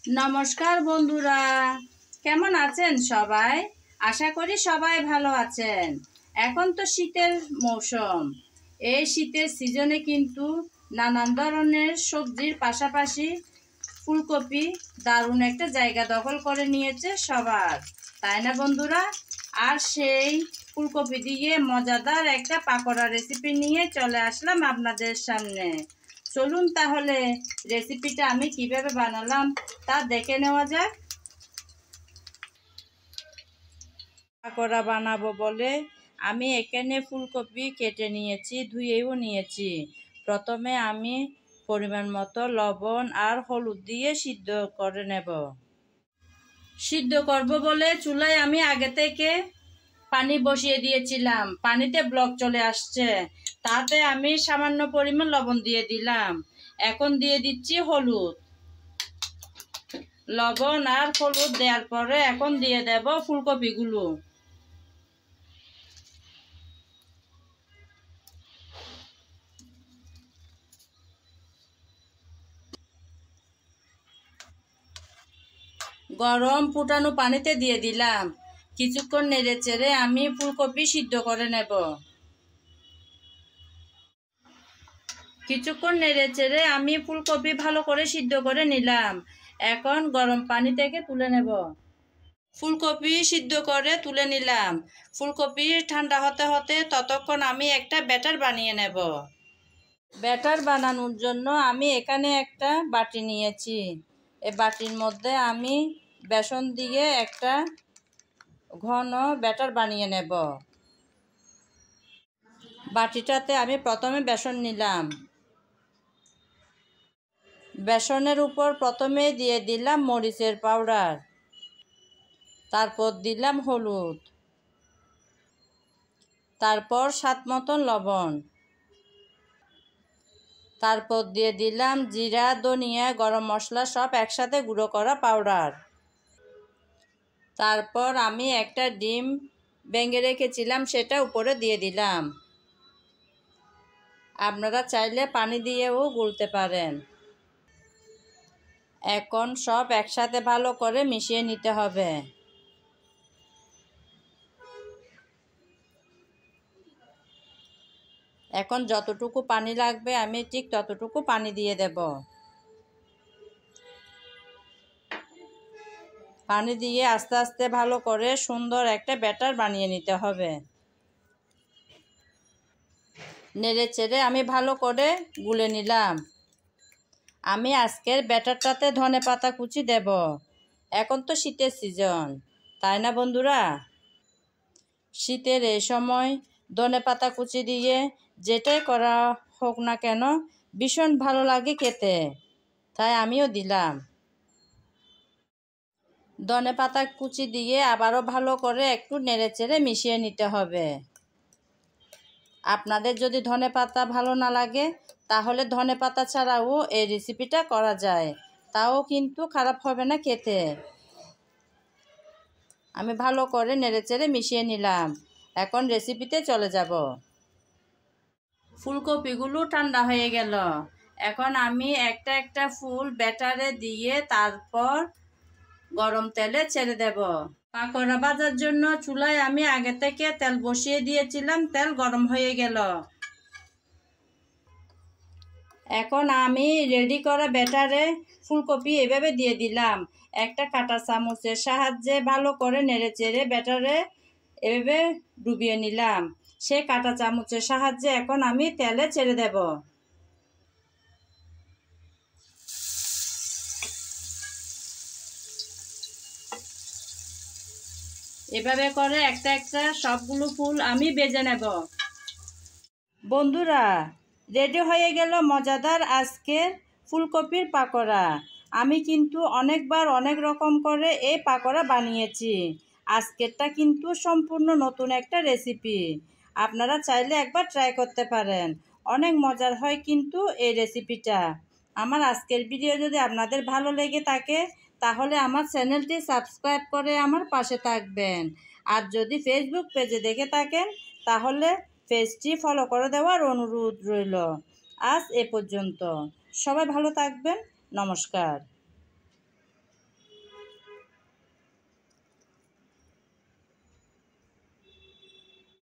নমস্কার বন্ধুরা, কেমন আছেন সবাই? আশা করি সবাই ভালো আছেন। এখন তো শীতের মৌসুম। এই শীতের সিজনে কিন্তু নানান ধরনের সবজির পাশাপাশি ফুলকপি দারুণ একটা জায়গা দখল করে নিয়েছে সবার, তাই না বন্ধুরা? আর সেই ফুলকপি দিয়ে মজাদার একটা পাকোড়া রেসিপি নিয়ে চলে আসলাম আপনাদের সামনে। চলুন তাহলে রেসিপিটা আমি কিভাবে বানালাম তা দেখে নেওয়া যাক। পাকোড়া বানাবো বলে আমি এখানে ফুলকপি কেটে নিয়েছি, ধুয়েও নিয়েছি। প্রথমে আমি পরিমাণ মতো লবণ আর হলুদ দিয়ে সিদ্ধ করে নেব। সিদ্ধ করব বলে চুলায় আমি আগে থেকে পানি বসিয়ে দিয়েছিলাম। পানিতে ব্লক চলে আসছে, তাতে আমি সামান্য পরিমাণ লবণ দিয়ে দিলাম। এখন দিয়ে দিচ্ছি হলুদ। লবণ আর হলুদ দেওয়ার পরে এখন দিয়ে দেব ফুলকপিগুলো। গরম ফুটানো পানিতে দিয়ে দিলাম। কিছুক্ষণ নেড়ে চেড়ে আমি ফুলকপি সিদ্ধ করে নেব। কিছুক্ষণ নেড়ে চেড়ে আমি ফুলকপি ভালো করে সিদ্ধ করে নিলাম। এখন গরম পানি থেকে তুলে নেব। ফুলকপি সিদ্ধ করে তুলে নিলাম। ফুলকপি ঠান্ডা হতে হতে ততক্ষণ আমি একটা ব্যাটার বানিয়ে নেব। ব্যাটার বানানোর জন্য আমি এখানে একটা বাটি নিয়েছি। এই বাটির মধ্যে আমি বেসন দিয়ে একটা ঘন ব্যাটার বানিয়ে নেব। বাটিটাতে আমি প্রথমে বেসন নিলাম। বেসনের উপর প্রথমে দিয়ে দিলাম মরিচের পাউডার, তারপর দিলাম হলুদ, তারপর স্বাদ মতন লবণ, তারপর দিয়ে দিলাম জিরা, ধনিয়া, গরম মশলা সব একসাথে গুঁড়ো করা পাউডার। তারপর আমি একটা ডিম ভেঙে রেখেছিলাম, সেটা উপরে দিয়ে দিলাম। আপনারা চাইলে পানি দিয়েও গুলতে পারেন। এখন সব একসাথে ভালো করে মিশিয়ে নিতে হবে। এখন যতটুকু পানি লাগবে আমি ঠিক ততটুকু পানি দিয়ে দেব। পানি দিয়ে আস্তে আস্তে ভালো করে সুন্দর একটা ব্যাটার বানিয়ে নিতে হবে। নেড়ে চেড়ে আমি ভালো করে গুলে নিলাম। আমি আজকের ব্যাটারটাতে ধনেপাতা কুচি দেব। এখন তো শীতের সিজন, তাই না বন্ধুরা? শীতের এই সময় ধনেপাতা কুচি দিয়ে যেটাই করা হোক না কেন ভীষণ ভালো লাগে খেতে, তাই আমিও দিলাম। ধনেপাতা কুচি দিয়ে আবারও ভালো করে একটু নেড়েচেড়ে মিশিয়ে নিতে হবে। আপনাদের যদি ধনেপাতা ভালো না লাগে তাহলে ধনেপাতা ছাড়াও এই রেসিপিটা করা যায়, তাও কিন্তু খারাপ হবে না খেতে। আমি ভালো করে নেড়েচেড়ে মিশিয়ে নিলাম। এখন রেসিপিতে চলে যাব। ফুলকপিগুলো ঠান্ডা হয়ে গেল। এখন আমি একটা একটা ফুল ব্যাটারে দিয়ে তারপর গরম তেলে ছেড়ে দেব। পাকোড়া ভাজার জন্য চুলায় আমি আগে থেকে তেল বসিয়ে দিয়েছিলাম, তেল গরম হয়ে গেল। এখন আমি রেডি করা ব্যাটারে ফুলকপি এভাবে দিয়ে দিলাম। একটা কাঁটা চামচের সাহায্যে ভালো করে নেড়েচেড়ে ব্যাটারে এভাবে ডুবিয়ে নিলাম। সেই কাঁটা চামচের সাহায্যে এখন আমি তেলে ছেড়ে দেব। এভাবে করে একটা একটা সবগুলো ফুল আমি ভেজে নেব। বন্ধুরা, রেডি হয়ে গেল মজাদার আজকের ফুলকপির পাকোড়া। আমি কিন্তু অনেকবার অনেক রকম করে এই পাকোড়া বানিয়েছি। আজকেরটা কিন্তু সম্পূর্ণ নতুন একটা রেসিপি। আপনারা চাইলে একবার ট্রাই করতে পারেন। অনেক মজার হয় কিন্তু এই রেসিপিটা। আমার আজকের ভিডিও যদি আপনাদের ভালো লেগে থাকে তাহলে আমার চ্যানেলটি সাবস্ক্রাইব করে আমার পাশে থাকবেন। আর যদি ফেসবুক পেজে দেখে থাকেন তাহলে পেজটি ফলো করে দেওয়ার অনুরোধ রইল। আজ এ পর্যন্ত। সবাই ভালো থাকবেন। নমস্কার।